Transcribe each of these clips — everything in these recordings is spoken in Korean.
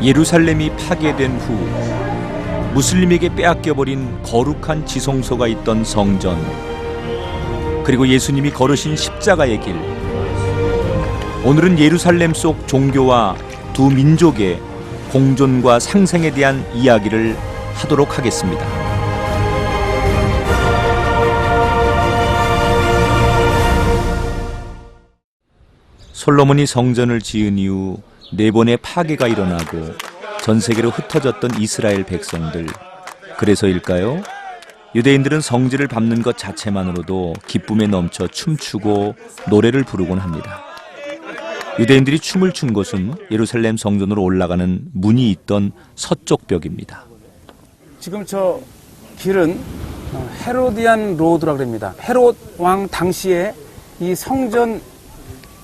예루살렘이 파괴된 후 무슬림에게 빼앗겨버린 거룩한 지성소가 있던 성전, 그리고 예수님이 걸으신 십자가의 길, 오늘은 예루살렘 속 종교와 두 민족의 공존과 상생에 대한 이야기를 하도록 하겠습니다. 솔로몬이 성전을 지은 이후 4번의 파괴가 일어나고 전 세계로 흩어졌던 이스라엘 백성들, 그래서일까요? 유대인들은 성지를 밟는 것 자체만으로도 기쁨에 넘쳐 춤추고 노래를 부르곤 합니다. 유대인들이 춤을 춘 곳은 예루살렘 성전으로 올라가는 문이 있던 서쪽 벽입니다. 지금 저 길은 헤로디안 로드라고 합니다. 헤롯 왕 당시에 이 성전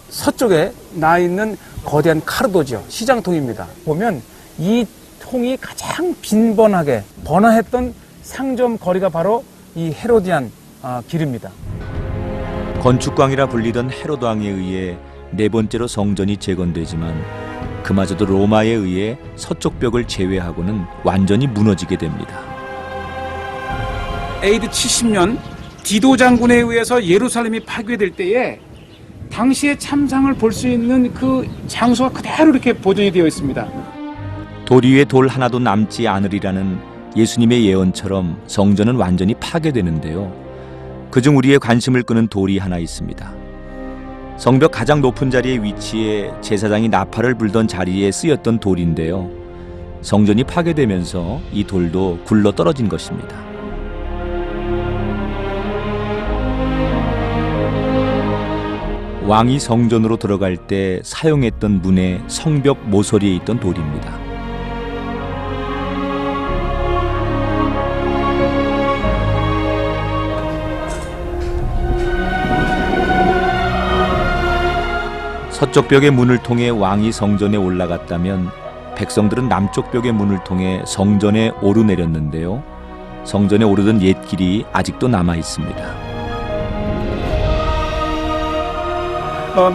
서쪽에 나 있는 거대한 카르도죠. 시장통입니다. 보면 이 통이 가장 빈번하게 번화했던 상점 거리가 바로 이 헤로디안 길입니다. 건축광이라 불리던 헤로드 왕에 의해 4번째로 성전이 재건되지만 그마저도 로마에 의해 서쪽 벽을 제외하고는 완전히 무너지게 됩니다. AD 70년 디도 장군에 의해서 예루살렘이 파괴될 때에 당시의 참상을 볼 수 있는 그 장소가 그대로 이렇게 보존이 되어 있습니다. 돌 위에 돌 하나도 남지 않으리라는 예수님의 예언처럼 성전은 완전히 파괴되는데요. 그중 우리의 관심을 끄는 돌이 하나 있습니다. 성벽 가장 높은 자리에 위치해 제사장이 나팔을 불던 자리에 쓰였던 돌인데요. 성전이 파괴되면서 이 돌도 굴러 떨어진 것입니다. 왕이 성전으로 들어갈 때 사용했던 문의 성벽 모서리에 있던 돌입니다. 서쪽 벽의 문을 통해 왕이 성전에 올라갔다면 백성들은 남쪽 벽의 문을 통해 성전에 오르내렸는데요. 성전에 오르던 옛 길이 아직도 남아 있습니다.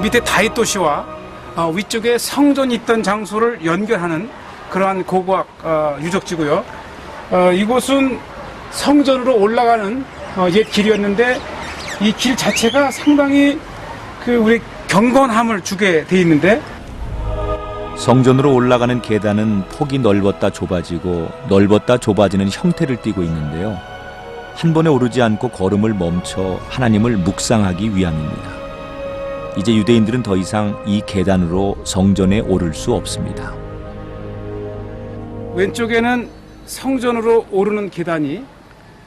밑에 다윗 도시와 위쪽에 성전이 있던 장소를 연결하는 그러한 고고학 유적지고요. 이곳은 성전으로 올라가는 옛 길이었는데 이 길 자체가 상당히 우리 경건함을 주게 돼 있는데, 성전으로 올라가는 계단은 폭이 넓었다 좁아지고 넓었다 좁아지는 형태를 띠고 있는데요. 한 번에 오르지 않고 걸음을 멈춰 하나님을 묵상하기 위함입니다. 이제 유대인들은 더 이상 이 계단으로 성전에 오를 수 없습니다. 왼쪽에는 성전으로 오르는 계단이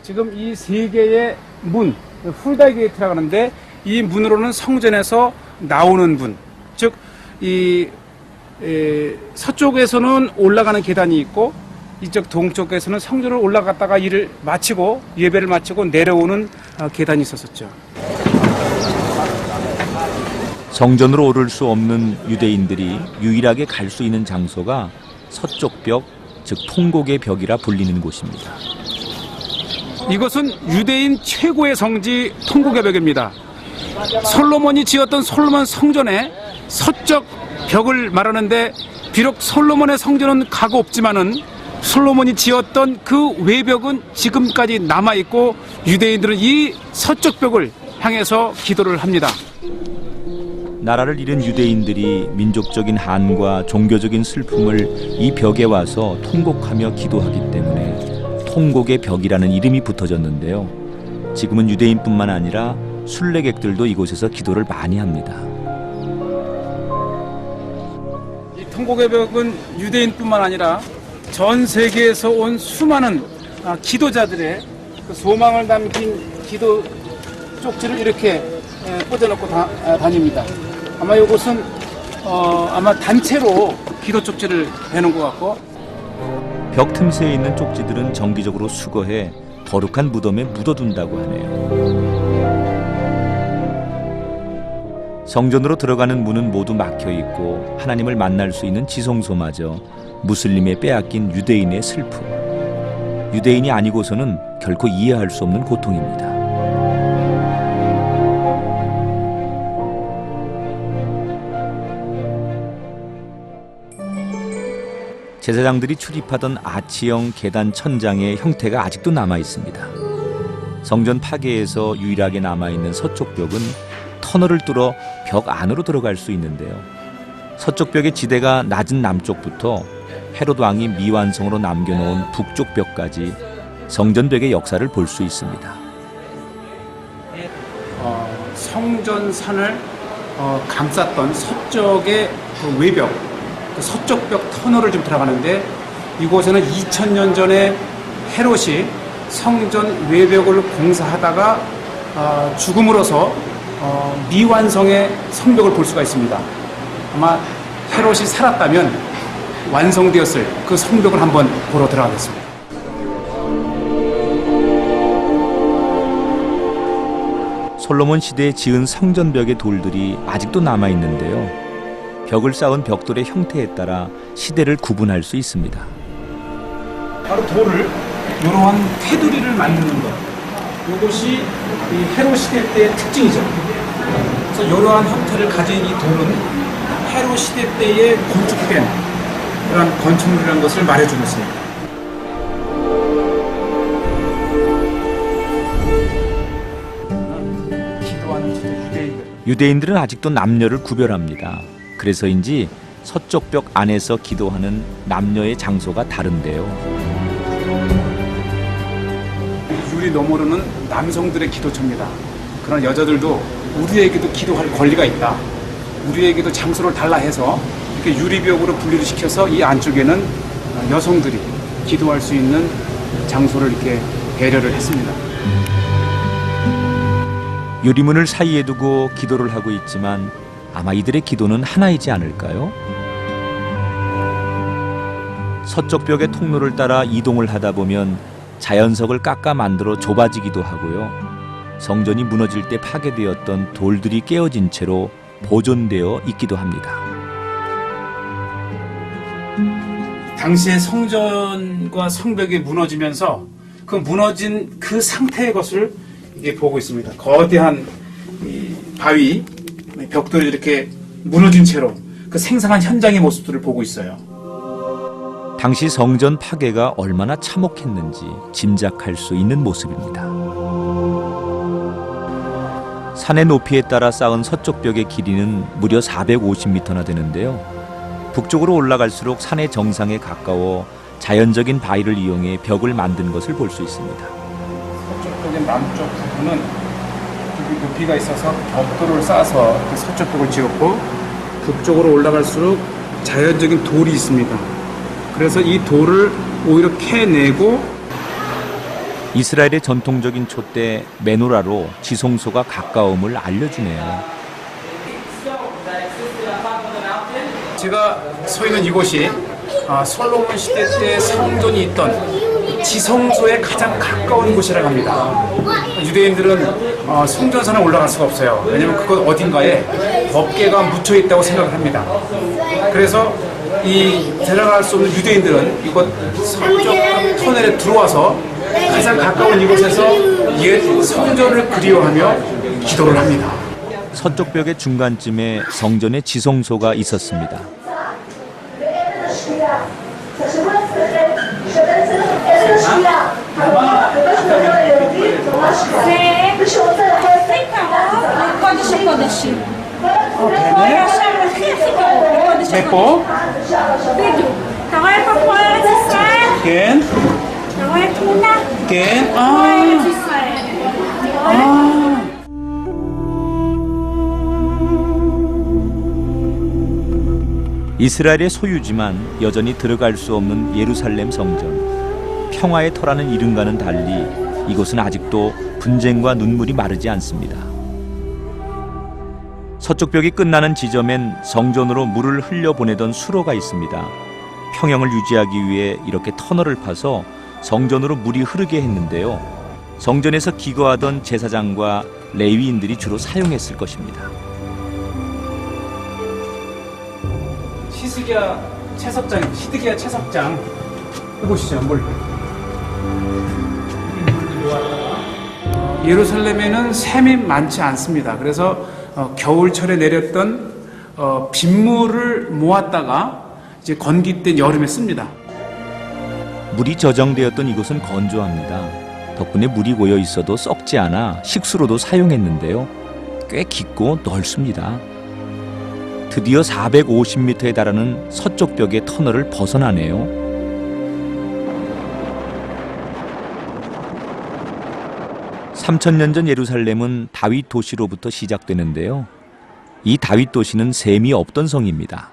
지금 이 3개의 문, 훌다이 게이트라고 하는데, 이 문으로는 성전에서 나오는 문, 즉 이 서쪽에서는 올라가는 계단이 있고 이쪽 동쪽에서는 성전으로 올라갔다가 일을 마치고 예배를 마치고 내려오는 계단이 있었었죠. 성전으로 오를 수 없는 유대인들이 유일하게 갈 수 있는 장소가 서쪽 벽, 즉 통곡의 벽이라 불리는 곳입니다. 이것은 유대인 최고의 성지 통곡의 벽입니다. 솔로몬이 지었던 솔로몬 성전의 서쪽 벽을 말하는데, 비록 솔로몬의 성전은 가고 없지만은 솔로몬이 지었던 그 외벽은 지금까지 남아있고 유대인들은 이 서쪽 벽을 향해서 기도를 합니다. 나라를 잃은 유대인들이 민족적인 한과 종교적인 슬픔을 이 벽에 와서 통곡하며 기도하기 때문에 통곡의 벽이라는 이름이 붙어졌는데요. 지금은 유대인뿐만 아니라 순례객들도 이곳에서 기도를 많이 합니다. 이 통곡의 벽은 유대인뿐만 아니라 전 세계에서 온 수많은 기도자들의 그 소망을 담긴 기도 쪽지를 이렇게 꽂아놓고 다닙니다. 아마 이곳은 아마 단체로 기도 쪽지를 해놓은 것 같고, 벽 틈새에 있는 쪽지들은 정기적으로 수거해 거룩한 무덤에 묻어둔다고 하네요. 성전으로 들어가는 문은 모두 막혀 있고 하나님을 만날 수 있는 지성소마저 무슬림에 빼앗긴 유대인의 슬픔, 유대인이 아니고서는 결코 이해할 수 없는 고통입니다. 제사장들이 출입하던 아치형 계단 천장의 형태가 아직도 남아 있습니다. 성전 파괴에서 유일하게 남아있는 서쪽 벽은 터널을 뚫어 벽 안으로 들어갈 수 있는데요. 서쪽 벽의 지대가 낮은 남쪽부터 헤롯 왕이 미완성으로 남겨놓은 북쪽 벽까지 성전벽의 역사를 볼 수 있습니다. 성전산을 감쌌던 서쪽의 그 외벽, 그 서쪽 벽 터널을 좀 들어가는데 이곳에는 2000년 전에 헤롯이 성전 외벽을 공사하다가 죽음으로써 미완성의 성벽을 볼 수가 있습니다. 아마 헤롯이 살았다면 완성되었을 그 성벽을 한번 보러 들어가겠습니다. 솔로몬 시대에 지은 성전벽의 돌들이 아직도 남아 있는데요. 벽을 쌓은 벽돌의 형태에 따라 시대를 구분할 수 있습니다. 바로 돌을 이러한 테두리를 만드는 것, 이것이 이 헤롯 시대 때의 특징이죠. 그래서 이러한 형태를 가진 이 돌은 헤롯 시대 때에 건축된 그런 건축물이라는 것을 말해주고 있습니다. 유대인들은 아직도 남녀를 구별합니다. 그래서인지 서쪽 벽 안에서 기도하는 남녀의 장소가 다른데요. 유리 너머로는 남성들의 기도처입니다. 그런 여자들도 우리에게도 기도할 권리가 있다. 우리에게도 장소를 달라 해서 이렇게 유리벽으로 분리를 시켜서 이 안쪽에는 여성들이 기도할 수 있는 장소를 이렇게 배려를 했습니다. 유리문을 사이에 두고 기도를 하고 있지만 아마 이들의 기도는 하나이지 않을까요? 서쪽 벽의 통로를 따라 이동을 하다 보면 자연석을 깎아 만들어 좁아지기도 하고요. 성전이 무너질 때 파괴되었던 돌들이 깨어진 채로 보존되어 있기도 합니다. 당시의 성전과 성벽이 무너지면서 그 무너진 그 상태의 것을 이게 보고 있습니다. 거대한 이 바위, 벽돌이 이렇게 무너진 채로 그 생생한 현장의 모습들을 보고 있어요. 당시 성전 파괴가 얼마나 참혹했는지 짐작할 수 있는 모습입니다. 산의 높이에 따라 쌓은 서쪽 벽의 길이는 무려 450m나 되는데요. 북쪽으로 올라갈수록 산의 정상에 가까워 자연적인 바위를 이용해 벽을 만든 것을 볼 수 있습니다. 서쪽 벽의 남쪽 부분은 높이가 있어서 벽돌을 쌓아서 서쪽 벽을 지었고 북쪽으로 올라갈수록 자연적인 돌이 있습니다. 그래서 이 돌을 오히려 캐내고 이스라엘의 전통적인 촛대 메노라로 지성소가 가까움을 알려주네요. 제가 서 있는 이곳이 솔로몬 시대 때 성전이 있던 지성소에 가장 가까운 곳이라고 합니다. 유대인들은 성전산에 올라갈 수가 없어요. 왜냐하면 그곳 어딘가에 법궤가 묻혀 있다고 생각을 합니다. 그래서 이 데려갈 수 없는 유대인들은 이곳 서쪽 터널에 들어와서 가장 가까운 이곳에서 옛 성전을 그리워하며 기도를 합니다. 서쪽 벽의 중간쯤에 성전의 지성소가 있었습니다. 맵고 כן, כן, 이스라엘의 소유지만 여전히 들어갈 수 없는 예루살렘 성전. 평화의 터라는 이름과는 달리 이곳은 아직도 분쟁과 눈물이 마르지 않습니다. 서쪽 벽이 끝나는 지점엔 성전으로 물을 흘려보내던 수로가 있습니다. 평형을 유지하기 위해 이렇게 터널을 파서 성전으로 물이 흐르게 했는데요. 성전에서 기거하던 제사장과 레위인들이 주로 사용했을 것입니다. 시드기야 채석장 해보시죠. 한번. 예루살렘에는 샘이 많지 않습니다. 그래서 겨울철에 내렸던 빗물을 모았다가 이제 건기된 여름에 씁니다. 물이 저장되었던 이곳은 건조합니다. 덕분에 물이 고여 있어도 썩지 않아 식수로도 사용했는데요. 꽤 깊고 넓습니다. 드디어 450m에 달하는 서쪽 벽의 터널을 벗어나네요. 3000년 전 예루살렘은 다윗 도시로부터 시작되는데요. 이 다윗 도시는 샘이 없던 성입니다.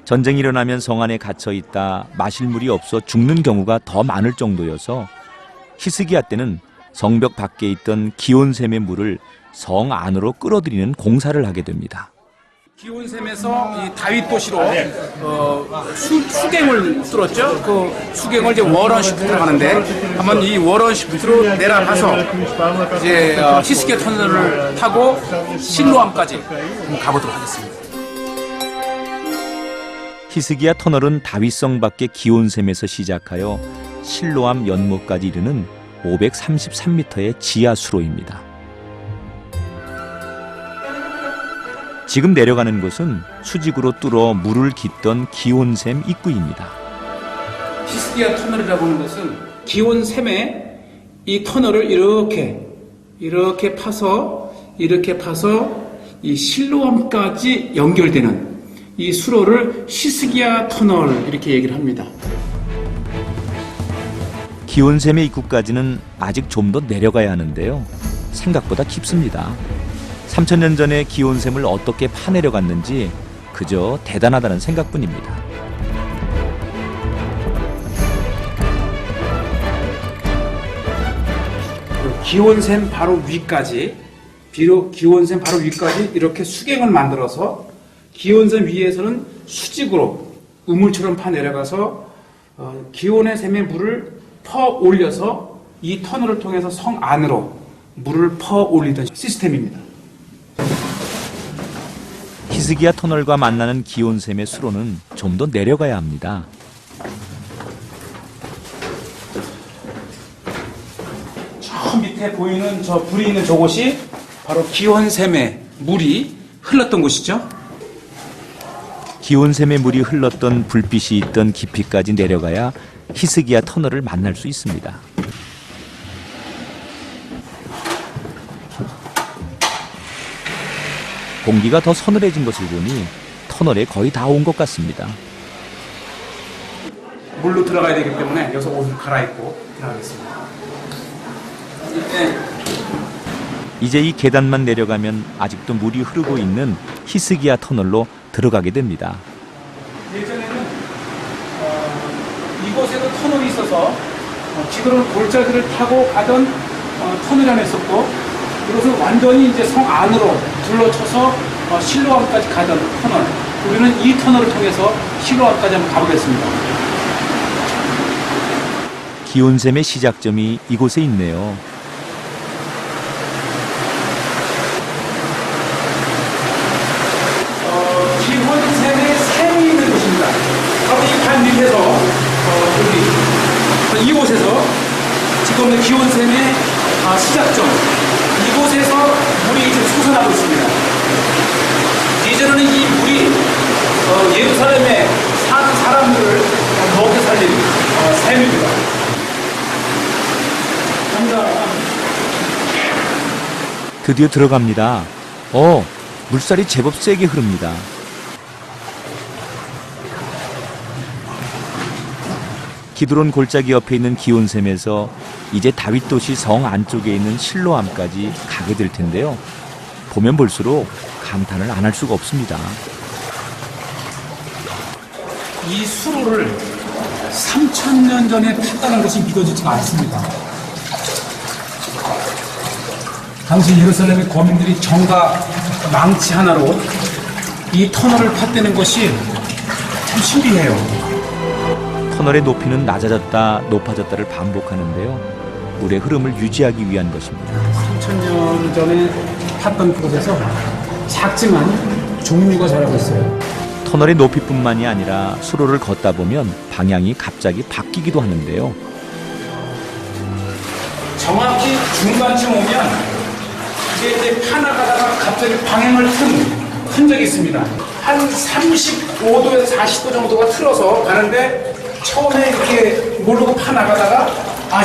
전쟁이 일어나면 성 안에 갇혀 있다 마실 물이 없어 죽는 경우가 더 많을 정도여서 히스기야 때는 성벽 밖에 있던 기온샘의 물을 성 안으로 끌어들이는 공사를 하게 됩니다. 기온샘에서 이 다윗 도시로 수갱을 뚫었죠. 그 수갱을 이제 워런 시프트라고 하는데 한번 이 워런 시프트로 내려가서 이제 히스기야 터널을 타고 실로암까지 한번 가보도록 하겠습니다. 히스기야 터널은 다윗성 밖의 기온샘에서 시작하여 실로암 연못까지 이르는 533m의 지하 수로입니다. 지금 내려가는 곳은 수직으로 뚫어 물을 깃던 기온샘 입구입니다. 히스기야 터널이라고 하는 것은 기온샘에 이 터널을 이렇게 파서 이 실로암까지 연결되는 이 수로를 히스기야 터널 이렇게 얘기를 합니다. 기온샘의 입구까지는 아직 좀 더 내려가야 하는데요. 생각보다 깊습니다. 3000년 전에 기온샘을 어떻게 파내려갔는지 그저 대단하다는 생각뿐입니다. 기온샘 바로 위까지 이렇게 수갱을 만들어서 기온샘 위에서는 수직으로 우물처럼 파 내려가서 기온의 샘의 물을 퍼 올려서 이 터널을 통해서 성 안으로 물을 퍼 올리던 시스템입니다. 히스기야 터널과 만나는 기온샘의 수로는 좀 더 내려가야 합니다. 저 밑에 보이는 저 불이 있는 저곳이 바로 기온샘의 물이 흘렀던 곳이죠. 기온샘의 물이 흘렀던 불빛이 있던 깊이까지 내려가야 히스기야 터널을 만날 수 있습니다. 공기가 더 서늘해진 것을 보니 터널에 거의 다 온 것 같습니다. 물로 들어가야 되기 때문에 여기서 옷을 갈아입고 들어가겠습니다. 이제 이 계단만 내려가면 아직도 물이 흐르고 있는 히스기야 터널로 들어가게 됩니다. 예전에는 이곳에도 터널이 있어서 지금은 골짜기를 타고 가던 터널이 하나 있었고 이것은 완전히 이제 성 안으로 둘러쳐서 실로암까지 가던 터널. 우리는 이 터널을 통해서 실로암까지 한번 가보겠습니다. 기온샘의 시작점이 이곳에 있네요. 기온샘의 샘이 있는 곳입니다. 바로 이 발 밑에서 여기 이곳에서 지금 기온샘의 시작점 이곳에서 물이 지금 솟아나고 있습니다. 예전에는 이 물이 예루살렘에 사는 사람들을 먹여 살린 샘입니다. 감사합니다. 드디어 들어갑니다. 물살이 제법 세게 흐릅니다. 기드론 골짜기 옆에 있는 기온샘에서 이제 다윗 도시 성 안쪽에 있는 실로암까지 가게 될 텐데요. 보면 볼수록 감탄을 안 할 수가 없습니다. 이 수로를 3000년 전에 탔다는 것이 믿어지지가 않습니다. 당시 예루살렘의 거민들이 정가 망치 하나로 이 터널을 팠다는 것이 참 신비해요. 터널의 높이는 낮아졌다 높아졌다를 반복하는데요. 물의 흐름을 유지하기 위한 것입니다. 3000년 전에 탔던 곳에서 작지만 종류가 자라고 있어요. 터널의 높이뿐만이 아니라 수로를 걷다 보면 방향이 갑자기 바뀌기도 하는데요. 정확히 중간쯤 오면 이게 이제 파나가다가 갑자기 방향을 튼 흔적이 있습니다. 한 35도에서 40도 정도가 틀어서 가는데 처음에 이렇게 모르고 파 나가다가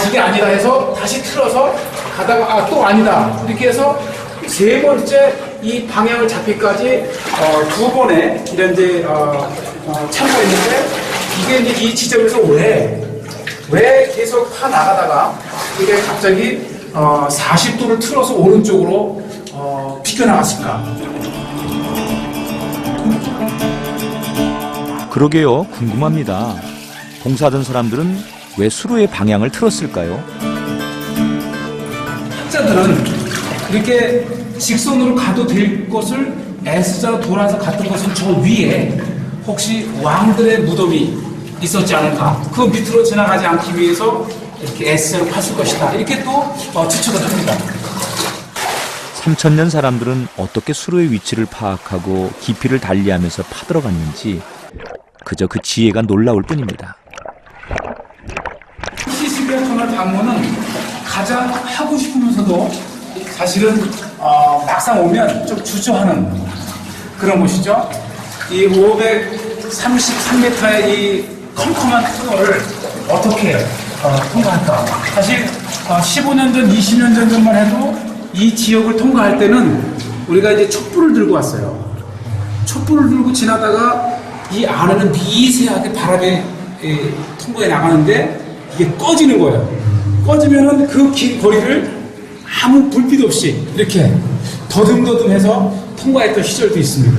이게 아니다 해서 다시 틀어서 가다가 또 아니다 이렇게 해서 세 번째 이 방향을 잡기까지 두 번의 이런 이제 참가했는데 이게 이제 이 지점에서 왜 계속 파 나가다가 이게 갑자기 40도를 틀어서 오른쪽으로 비껴 나갔을까? 그러게요. 궁금합니다. 봉사하던 사람들은 왜 수로의 방향을 틀었을까요? 학자들은 이렇게 직선으로 가도 될 것을 S자로 돌아서 갔던 것은 저 위에 혹시 왕들의 무덤이 있었지 않을까? 그 밑으로 지나가지 않기 위해서 이렇게 S자로 팠을 것이다. 이렇게 또 추측을 합니다. 3000년 사람들은 어떻게 수로의 위치를 파악하고 깊이를 달리하면서 파들어갔는지 그저 그 지혜가 놀라울 뿐입니다. 시스비아 터널 방문은 가장 하고 싶으면서도 사실은 막상 오면 좀 주저하는 그런 곳이죠. 이 533m의 이 컴컴한 터널을 어떻게 통과할까? 사실 15년 전, 20년 전만 해도 이 지역을 통과할 때는 우리가 이제 촛불을 들고 왔어요. 촛불을 들고 지나다가 이 안에는 미세하게 바람이 통과해 나가는데 이게 꺼지는 거예요. 꺼지면은 그 긴 거리를 아무 불빛 없이 이렇게 더듬더듬해서 통과했던 시절도 있습니다.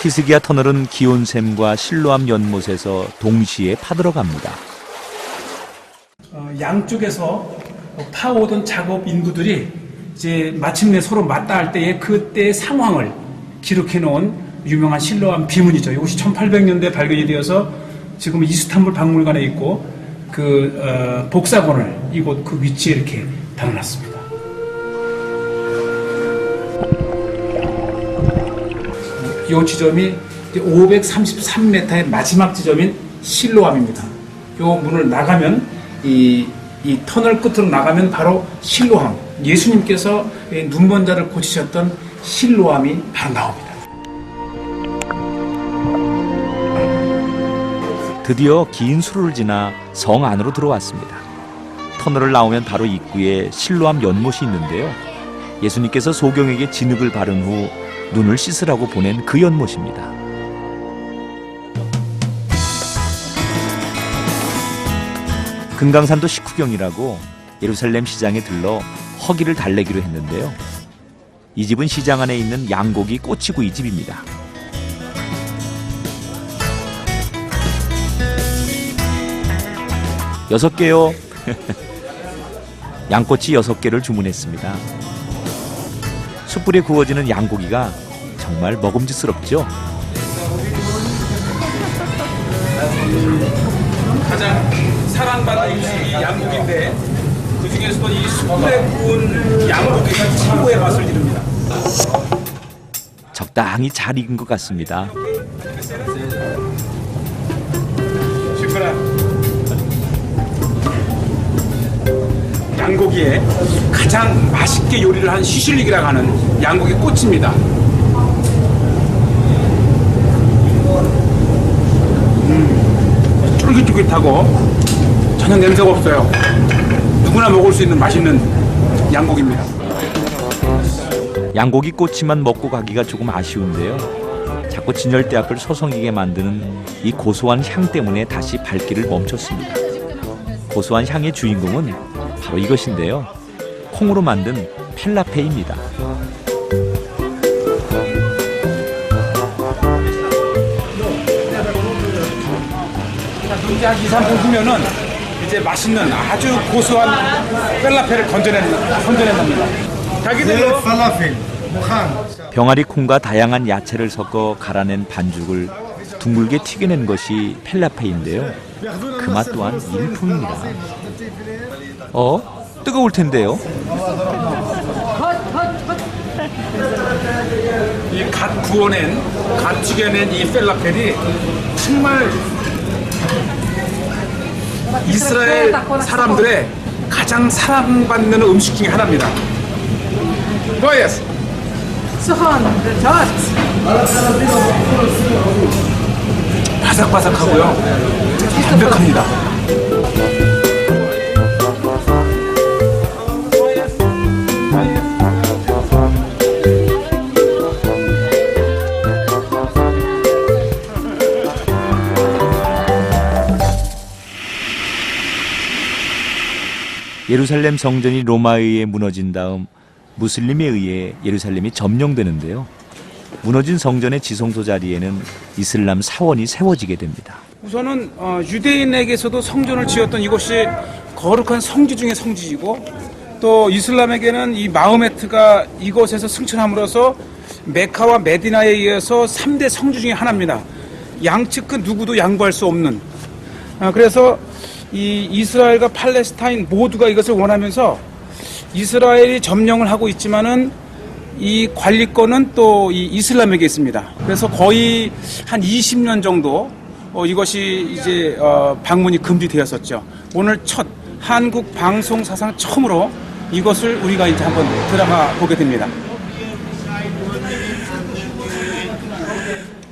히스기야 터널은 기온샘과 실로암 연못에서 동시에 파들어갑니다. 양쪽에서 파오던 작업 인부들이 이제 마침내 서로 맞다 할 때의 그때의 상황을 기록해 놓은 유명한 실로암 비문이죠. 이것이 1800년대에 발견이 되어서 지금 이스탄불 박물관에 있고 그 복사본을 이곳 그 위치에 이렇게 달아놨습니다. 이 지점이 533m의 마지막 지점인 실로암입니다. 이 문을 나가면 이 터널 끝으로 나가면 바로 실로암, 예수님께서 눈먼자를 고치셨던 실로암이 바로 나옵니다. 드디어 긴 수로를 지나 성 안으로 들어왔습니다. 터널을 나오면 바로 입구에 실로암 연못이 있는데요. 예수님께서 소경에게 진흙을 바른 후 눈을 씻으라고 보낸 그 연못입니다. 금강산도 식후경이라고 예루살렘 시장에 들러 허기를 달래기로 했는데요. 이 집은 시장 안에 있는 양고기 꼬치구이 집입니다. 여섯 개요. 양꼬치 6개를 주문했습니다. 숯불에 구워지는 양고기가 정말 먹음직스럽죠. 가장 사랑받는 음식이 양고기인데 그 중에서도 이 숯불에 구운 양고기가 최고의 맛을 이룹니다. 적당히 잘 익은 것 같습니다. 양고기에 가장 맛있게 요리를 한 시실릭이라고 하는 양고기 꼬치입니다. 쫄깃쫄깃하고 전혀 냄새가 없어요. 누구나 먹을 수 있는 맛있는 양고기입니다. 양고기 꼬치만 먹고 가기가 조금 아쉬운데요. 자꾸 진열대 앞을 서성이게 만드는 이 고소한 향 때문에 다시 발길을 멈췄습니다. 고소한 향의 주인공은 바로 이것인데요. 콩으로 만든 펠라페입니다. 이제 한 2, 3분 후면은 이제 맛있는 아주 고소한 펠라페를 건져낸답니다. 자기들로 병아리 콩과 다양한 야채를 섞어 갈아낸 반죽을 둥글게 튀겨낸 것이 펠라페인데요. 그 맛 또한 일품입니다. 뜨거울 텐데요. 이 갓 구워낸, 갓 튀겨낸 이 펠라펠이 정말 이스라엘 사람들의 가장 사랑받는 음식 중에 하나입니다. Pues, 바삭바삭하고요. 담백합니다. 예루살렘 성전이 로마에 의해 무너진 다음 무슬림에 의해 예루살렘이 점령되는데요. 무너진 성전의 지성소 자리에는 이슬람 사원이 세워지게 됩니다. 우선은 유대인에게서도 성전을 지었던 이곳이 거룩한 성지 중의 성지이고, 또 이슬람에게는 이 마호메트가 이곳에서 승천함으로써 메카와 메디나에 의해서 3대 성지 중의 하나입니다. 양측 그 누구도 양보할 수 없는. 그래서 이 이스라엘과 팔레스타인 모두가 이것을 원하면서 이스라엘이 점령을 하고 있지만은 이 관리권은 또 이 이슬람에게 있습니다. 그래서 거의 한 20년 정도 이것이 이제 방문이 금지되었었죠. 오늘 첫 한국 방송 사상 처음으로 이것을 우리가 이제 한번 들어가 보게 됩니다.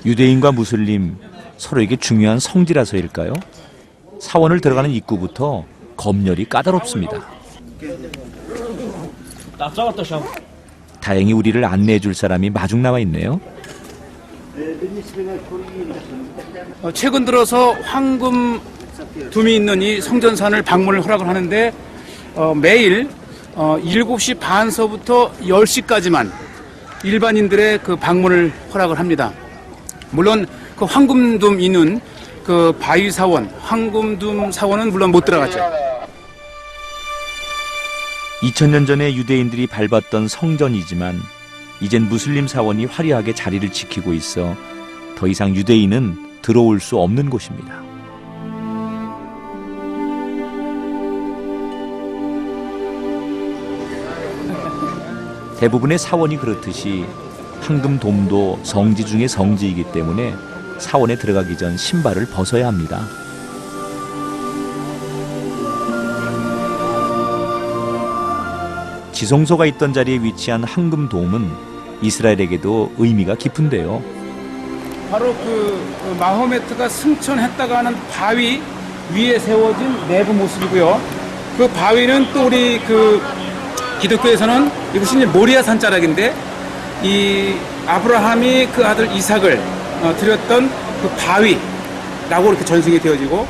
유대인과 무슬림 서로에게 중요한 성지라서일까요? 사원을 들어가는 입구부터 검열이 까다롭습니다. 다행히 우리를 안내해 줄 사람이 마중 나와 있네요. 최근 들어서 황금둠이 있는 이 성전산을 방문을 허락을 하는데 매일 7시 반서부터 10시까지만 일반인들의 그 방문을 허락을 합니다. 물론 그 황금둠 있는 그 바위 사원, 황금둠 사원은 물론 못 들어가죠. 2000년 전에 유대인들이 밟았던 성전이지만 이젠 무슬림 사원이 화려하게 자리를 지키고 있어 더 이상 유대인은 들어올 수 없는 곳입니다. 대부분의 사원이 그렇듯이 황금돔도 성지 중의 성지이기 때문에 사원에 들어가기 전 신발을 벗어야 합니다. 지성소가 있던 자리에 위치한 황금돔은 이스라엘에게도 의미가 깊은데요. 바로 그 마호메트가 승천했다가 하는 바위 위에 세워진 내부 모습이고요. 그 바위는 또 우리 그 기독교에서는 이것이 이제 모리아산 자락인데 이 아브라함이 그 아들 이삭을 드렸던 그 바위라고 이렇게 전승이 되어지고,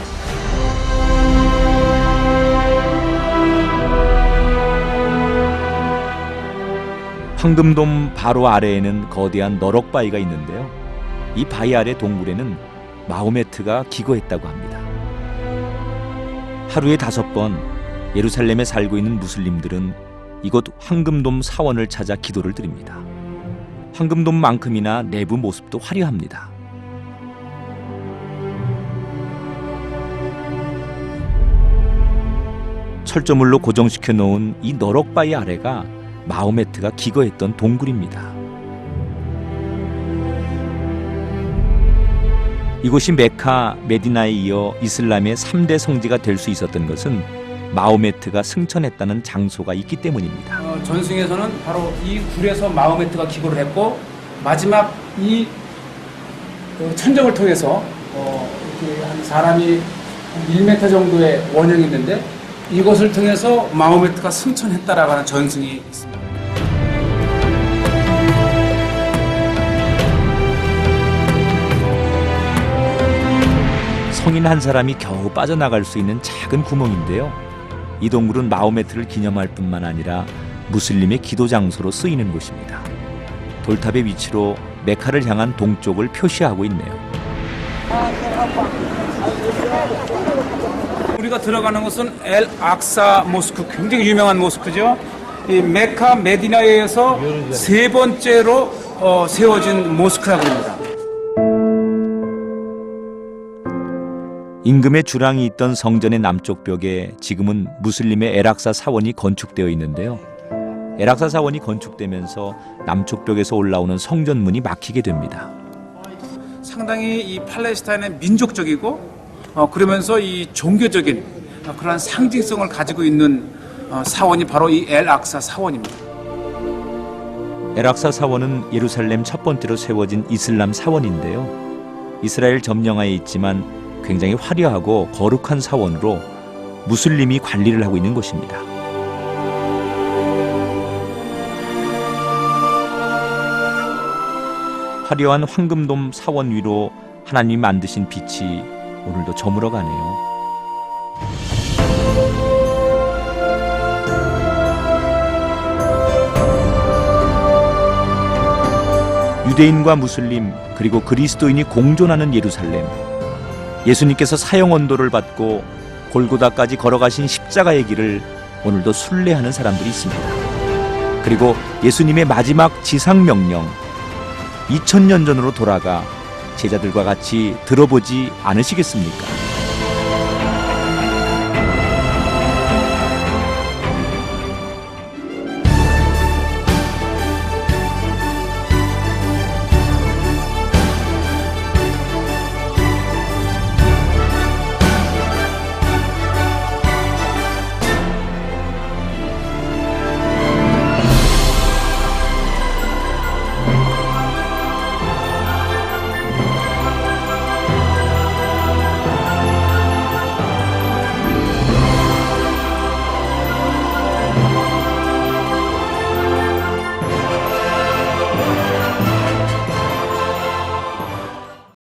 황금돔 바로 아래에는 거대한 너럭바위가 있는데요. 이 바위 아래 동굴에는 마호메트가 기거했다고 합니다. 하루에 5번 예루살렘에 살고 있는 무슬림들은 이곳 황금돔 사원을 찾아 기도를 드립니다. 황금돔만큼이나 내부 모습도 화려합니다. 철조물로 고정시켜 놓은 이 너럭바위 아래가 마호메트가 기거했던 동굴입니다. 이곳이 메카, 메디나에 이어 이슬람의 3대 성지가 될 수 있었던 것은 마호메트가 승천했다는 장소가 있기 때문입니다. 전승에서는 바로 이 굴에서 마호메트가 기거를 했고, 마지막 이 천정을 통해서 이렇게 한 사람이 1m 정도의 원형이 있는데 이것을 통해서 마호메트가 승천했다라고 하는 전승이 있습니다. 성인 한 사람이 겨우 빠져나갈 수 있는 작은 구멍인데요. 이 동굴은 마호메트를 기념할 뿐만 아니라 무슬림의 기도 장소로 쓰이는 곳입니다. 돌탑의 위치로 메카를 향한 동쪽을 표시하고 있네요. 우리가 들어가는 곳은 엘 악사 모스크, 굉장히 유명한 모스크죠. 이 메카 메디나에서 3번째로 세워진 모스크라고 합니다. 임금의 주랑이 있던 성전의 남쪽 벽에 지금은 무슬림의 엘악사 사원이 건축되어 있는데요. 엘악사 사원이 건축되면서 남쪽 벽에서 올라오는 성전문이 막히게 됩니다. 상당히 이 팔레스타인의 민족적이고 그러면서 이 종교적인 그러한 상징성을 가지고 있는 사원이 바로 이 엘 악사 사원입니다. 에락사 사원은 예루살렘 첫 번째로 세워진 이슬람 사원인데요. 이스라엘 점령하에 있지만 굉장히 화려하고 거룩한 사원으로 무슬림이 관리를 하고 있는 곳입니다. 화려한 황금돔 사원 위로 하나님이 만드신 빛이 오늘도 저물어 가네요. 유대인과 무슬림 그리고 그리스도인이 공존하는 예루살렘. 예수님께서 사형 언도를 받고 골고다까지 걸어가신 십자가의 길을 오늘도 순례하는 사람들이 있습니다. 그리고 예수님의 마지막 지상 명령 2000년 전으로 돌아가 제자들과 같이 들어보지 않으시겠습니까?